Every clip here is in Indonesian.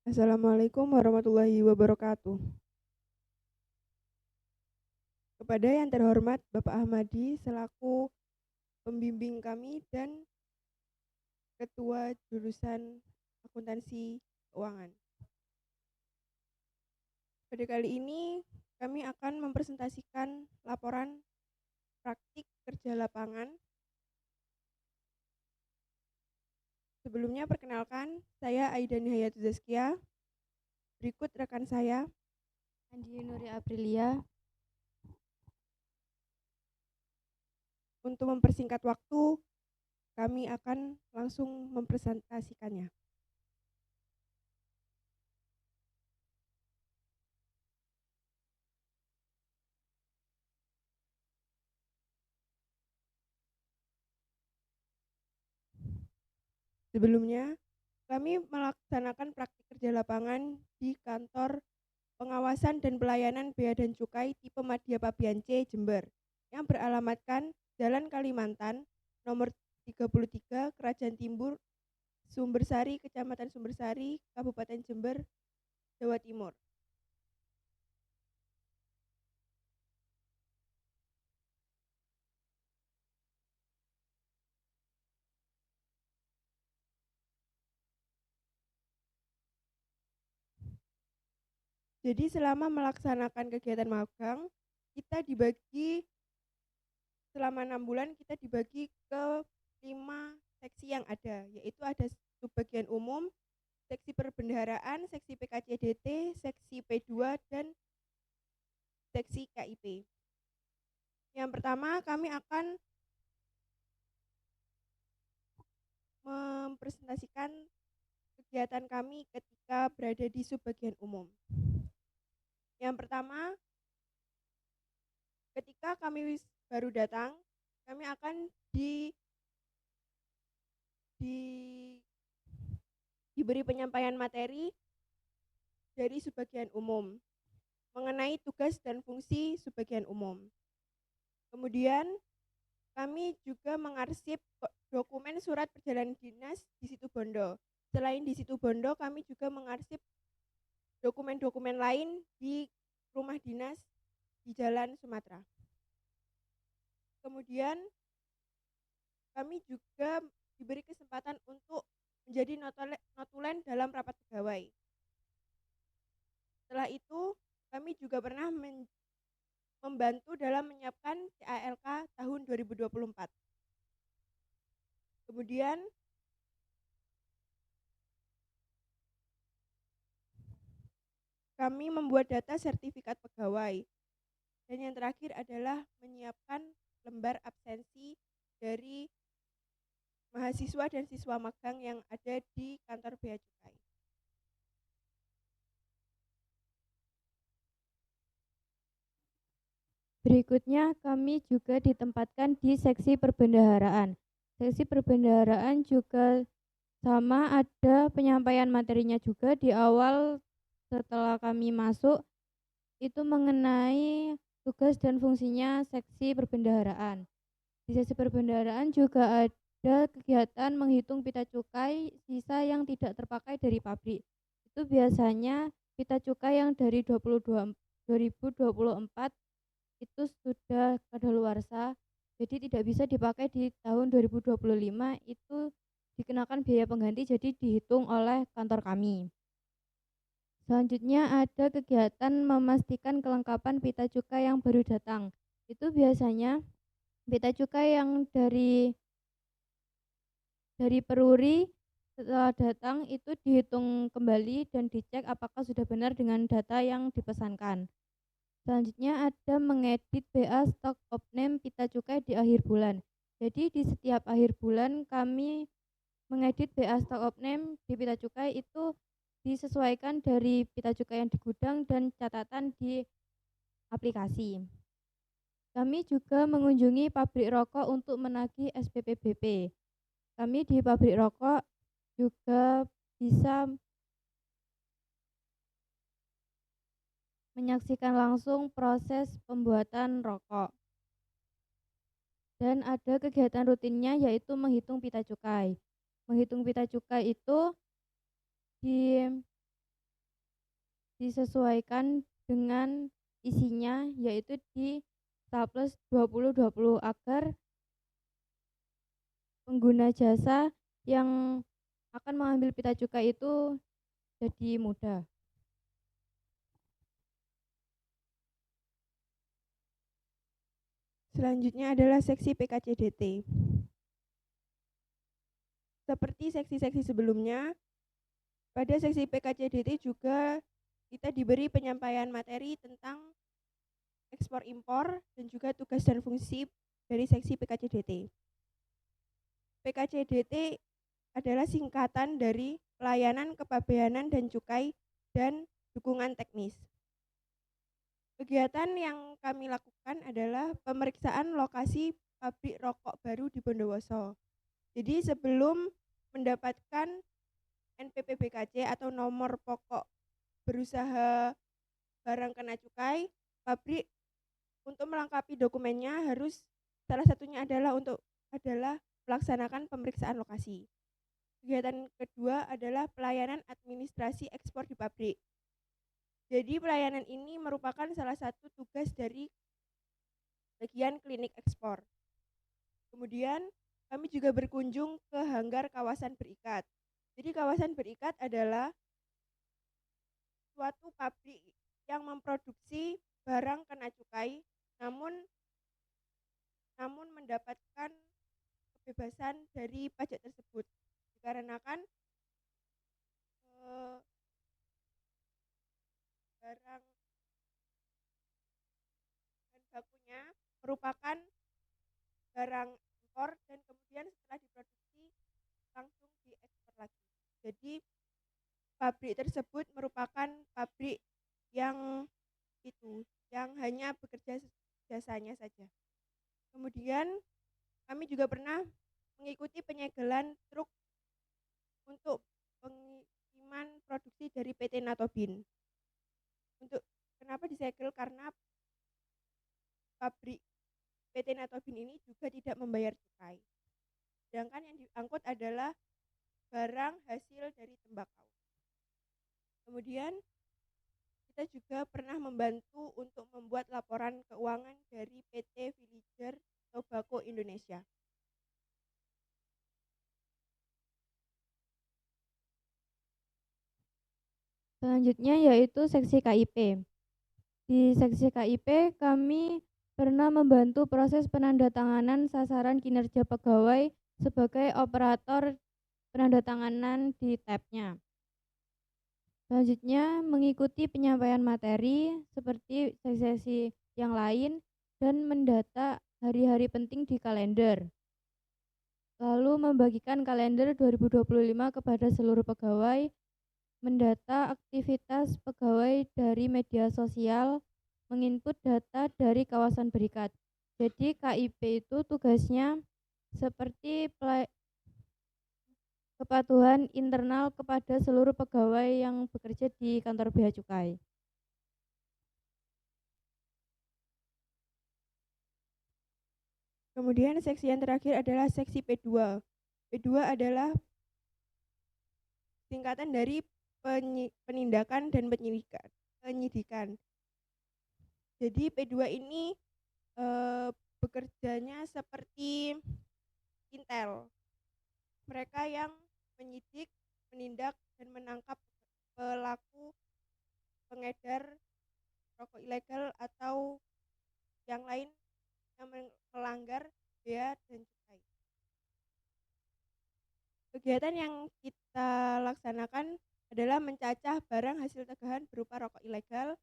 Assalamualaikum warahmatullahi wabarakatuh. Kepada yang terhormat Bapak Ahmadi selaku pembimbing kami dan Ketua Jurusan Akuntansi Keuangan. Pada kali ini kami akan mempresentasikan laporan praktik kerja lapangan. Sebelumnya perkenalkan, saya Aida Nihayatu Zaskia. Berikut rekan saya, Andi Nuri Aprilia. Untuk mempersingkat waktu, kami akan langsung mempresentasikannya. Sebelumnya, kami melaksanakan praktik kerja lapangan di kantor pengawasan dan pelayanan Bea dan Cukai tipe Madya Pabian C, Jember, yang beralamatkan Jalan Kalimantan, nomor 33, Kerajaan Timur, Sumbersari, Kecamatan Sumbersari, Kabupaten Jember, Jawa Timur. Jadi selama melaksanakan kegiatan magang, kita dibagi selama 6 bulan kita dibagi ke 5 seksi yang ada, yaitu ada subbagian umum, seksi perbendaharaan, seksi PKCDT, seksi P2, dan seksi KIP. Yang pertama kami akan mempresentasikan kegiatan kami ketika berada di subbagian umum. Yang pertama, ketika kami baru datang, kami akan diberi penyampaian materi dari subbagian umum mengenai tugas dan fungsi subbagian umum. Kemudian kami juga mengarsip dokumen surat perjalanan dinas di Situbondo. Selain di Situbondo, kami juga mengarsip dokumen-dokumen lain di rumah dinas di Jalan Sumatera. Kemudian kami juga diberi kesempatan untuk menjadi notulen dalam rapat pegawai. Setelah itu, kami juga pernah membantu dalam menyiapkan CALK tahun 2024. Kemudian kami membuat data sertifikat pegawai. Dan yang terakhir adalah menyiapkan lembar absensi dari mahasiswa dan siswa magang yang ada di kantor Bea Cukai. Berikutnya kami juga ditempatkan di seksi perbendaharaan. Seksi perbendaharaan juga sama, ada penyampaian materinya juga di awal setelah kami masuk, itu mengenai tugas dan fungsinya seksi perbendaharaan. Di seksi perbendaharaan juga ada kegiatan menghitung pita cukai sisa yang tidak terpakai dari pabrik. Itu biasanya pita cukai yang dari 2024 itu sudah kadaluarsa, jadi tidak bisa dipakai di tahun 2025, itu dikenakan biaya pengganti, jadi dihitung oleh kantor kami. Selanjutnya ada kegiatan memastikan kelengkapan pita cukai yang baru datang. Itu biasanya pita cukai yang dari peruri setelah datang itu dihitung kembali dan dicek apakah sudah benar dengan data yang dipesankan. Selanjutnya ada mengedit BA stock of name pita cukai di akhir bulan. Jadi di setiap akhir bulan kami mengedit BA stock of name di pita cukai itu disesuaikan dari pita cukai yang di gudang dan catatan di aplikasi. Kami juga mengunjungi pabrik rokok untuk menagih SPPBP. Kami di pabrik rokok juga bisa menyaksikan langsung proses pembuatan rokok. Dan ada kegiatan rutinnya yaitu menghitung pita cukai. Menghitung pita cukai itu disesuaikan dengan isinya, yaitu di Staples 2020 agar pengguna jasa yang akan mengambil pita cukai itu jadi mudah. Selanjutnya adalah seksi PKCDT. Seperti seksi-seksi sebelumnya, pada seksi PKCDT juga kita diberi penyampaian materi tentang ekspor impor dan juga tugas dan fungsi dari seksi PKCDT. PKCDT adalah singkatan dari pelayanan kepabeanan dan cukai dan dukungan teknis. Kegiatan yang kami lakukan adalah pemeriksaan lokasi pabrik rokok baru di Bondowoso. Jadi sebelum mendapatkan NPPBKC atau nomor pokok berusaha barang kena cukai, pabrik untuk melengkapi dokumennya harus salah satunya adalah melaksanakan pemeriksaan lokasi. Kegiatan kedua adalah pelayanan administrasi ekspor di pabrik. Jadi pelayanan ini merupakan salah satu tugas dari bagian klinik ekspor. Kemudian kami juga berkunjung ke hanggar kawasan berikat. Jadi kawasan berikat adalah suatu pabrik yang memproduksi barang kena cukai, namun mendapatkan kebebasan dari pajak tersebut dikarenakan barang dan bakunya merupakan barang impor dan kemudian setelah diproduksi langsung diekspor lagi. Jadi pabrik tersebut merupakan pabrik yang hanya bekerja jasanya saja. Kemudian kami juga pernah mengikuti penyegelan truk untuk pengiriman produksi dari PT Natobin. Untuk kenapa disegel? Karena pabrik PT Natobin ini juga tidak membayar cukai. Sedangkan yang diangkut adalah barang hasil dari tembakau. Kemudian kita juga pernah membantu untuk membuat laporan keuangan dari PT Villager Tobacco Indonesia. Selanjutnya yaitu seksi KIP. Di seksi KIP kami pernah membantu proses penandatanganan sasaran kinerja pegawai sebagai operator penandatanganan di tabnya. Selanjutnya mengikuti penyampaian materi seperti seksi yang lain dan mendata hari-hari penting di kalender. Lalu membagikan kalender 2025 kepada seluruh pegawai, mendata aktivitas pegawai dari media sosial, menginput data dari kawasan berikat. Jadi KIP itu tugasnya seperti kepatuhan internal kepada seluruh pegawai yang bekerja di kantor Bea Cukai. Kemudian seksi yang terakhir adalah seksi P2. P2 adalah singkatan dari penindakan dan penyidikan. Jadi P2 ini bekerjanya seperti intel. Mereka yang menyidik, menindak, dan menangkap pelaku pengedar rokok ilegal atau yang lain yang melanggar bea dan cukai. Kegiatan yang kita laksanakan adalah mencacah barang hasil tegahan berupa rokok ilegal,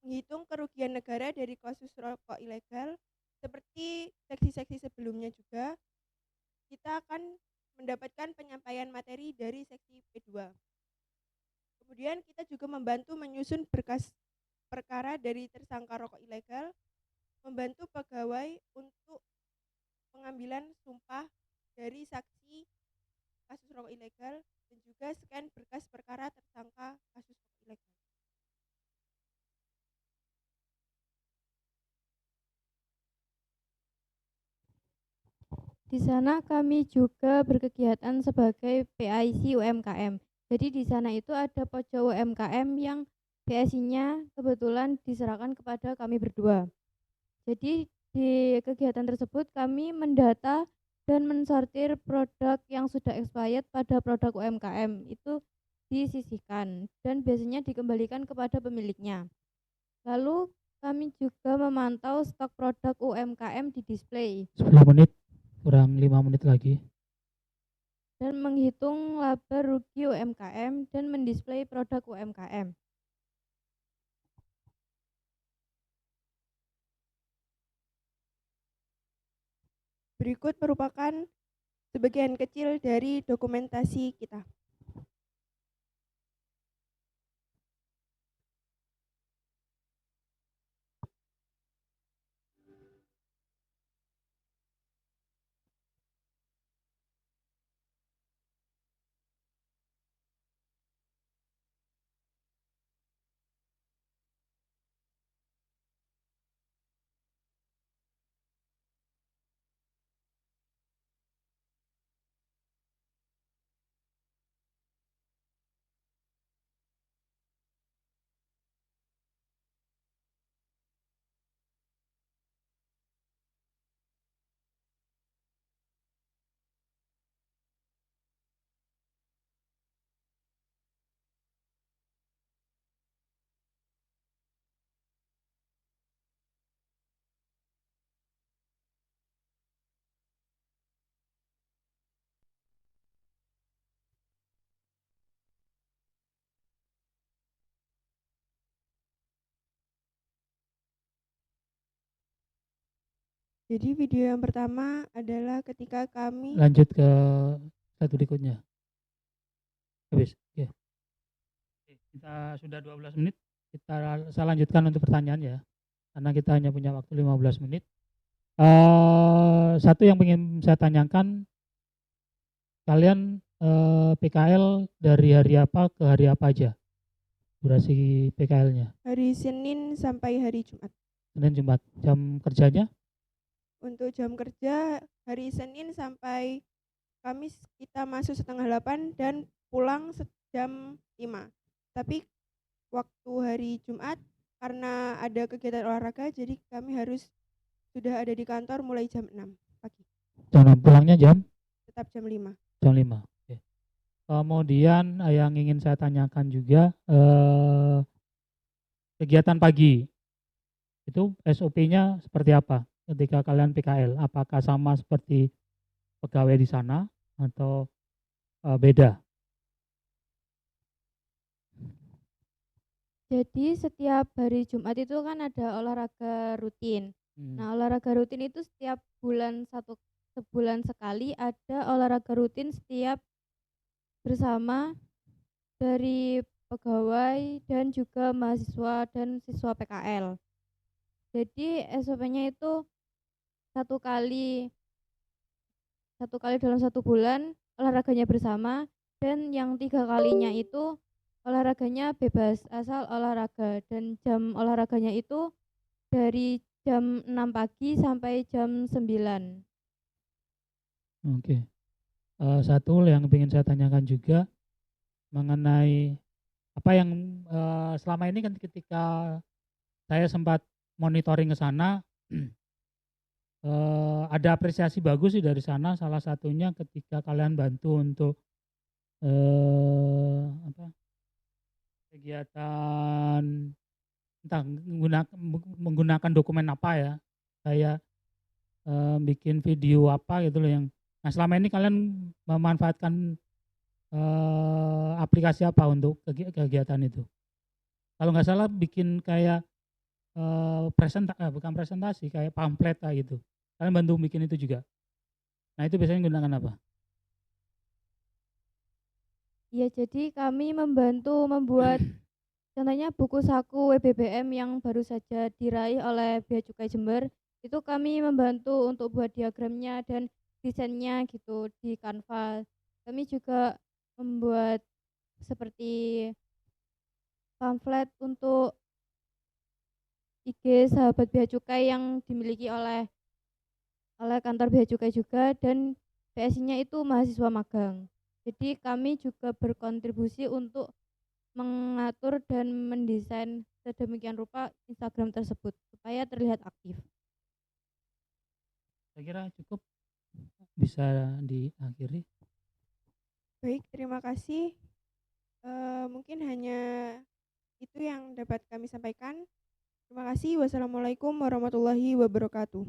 menghitung kerugian negara dari kasus rokok ilegal, seperti seksi-seksi sebelumnya juga, kita akan mendapatkan penyampaian materi dari seksi P2. Kemudian kita juga membantu menyusun berkas perkara dari tersangka rokok ilegal, membantu pegawai untuk pengambilan sumpah dari saksi kasus rokok ilegal, dan juga scan berkas perkara tersangka kasus rokok ilegal. Di sana kami juga berkegiatan sebagai PIC UMKM. Jadi di sana itu ada pojok UMKM yang PSI-nya kebetulan diserahkan kepada kami berdua. Jadi di kegiatan tersebut kami mendata dan mensortir produk yang sudah expired pada produk UMKM itu disisihkan dan biasanya dikembalikan kepada pemiliknya. Lalu kami juga memantau stok produk UMKM di display 10 menit, kurang 5 menit lagi. dan menghitung laba rugi UMKM dan mendisplay produk UMKM. Berikut merupakan sebagian kecil dari dokumentasi kita. Jadi video yang pertama adalah ketika kami Lanjut ke satu berikutnya. Habis. Ya. Kita sudah 12 menit. Saya lanjutkan untuk pertanyaan ya. Karena kita hanya punya waktu 15 menit. Satu yang ingin saya tanyakan, kalian PKL dari hari apa ke hari apa aja? Durasi PKL-nya? hari Senin sampai hari Jumat. Senin Jumat. Jam kerjanya? Untuk jam kerja hari Senin sampai Kamis kita masuk setengah 8 dan pulang jam 5. Tapi waktu hari Jumat karena ada kegiatan olahraga jadi kami harus sudah ada di kantor mulai jam 6 pagi. Jam 6, pulangnya jam? Tetap jam 5. Jam 5. Oke. Kemudian yang ingin saya tanyakan juga kegiatan pagi. Itu SOP-nya seperti apa ketika kalian PKL? Apakah sama seperti pegawai di sana atau beda? Jadi setiap hari Jumat itu kan ada olahraga rutin. Nah, olahraga rutin itu setiap sebulan sekali ada olahraga rutin setiap bersama dari pegawai dan juga mahasiswa dan siswa PKL. Jadi SOP-nya itu satu kali dalam 1 bulan olahraganya bersama dan yang 3 kalinya itu olahraganya bebas asal olahraga dan jam olahraganya itu dari jam 6 pagi sampai jam 9. Oke. Satu yang ingin saya tanyakan juga mengenai apa yang selama ini kan ketika saya sempat monitoring ke sana ada apresiasi bagus sih dari sana, salah satunya ketika kalian bantu untuk kegiatan entah menggunakan dokumen apa ya, kayak bikin video apa gitu loh yang. Nah selama ini kalian memanfaatkan aplikasi apa untuk kegiatan itu? Kalau nggak salah bikin kayak bukan presentasi, kayak pamflet gitu. Kalian bantu bikin itu juga. Nah itu biasanya menggunakan apa? Ya, jadi kami membantu membuat contohnya buku saku WBBM yang baru saja diraih oleh Bea Cukai Jember. Itu kami membantu untuk buat diagramnya dan desainnya gitu di Canva. Kami juga membuat seperti pamflet untuk IG sahabat Bea Cukai yang dimiliki oleh kantor Bea Cukai juga dan PSI-nya itu mahasiswa magang. Jadi kami juga berkontribusi untuk mengatur dan mendesain sedemikian rupa Instagram tersebut supaya terlihat aktif. Saya kira cukup, bisa diakhiri. Baik, terima kasih. Mungkin hanya itu yang dapat kami sampaikan. Terima kasih. Wassalamualaikum warahmatullahi wabarakatuh.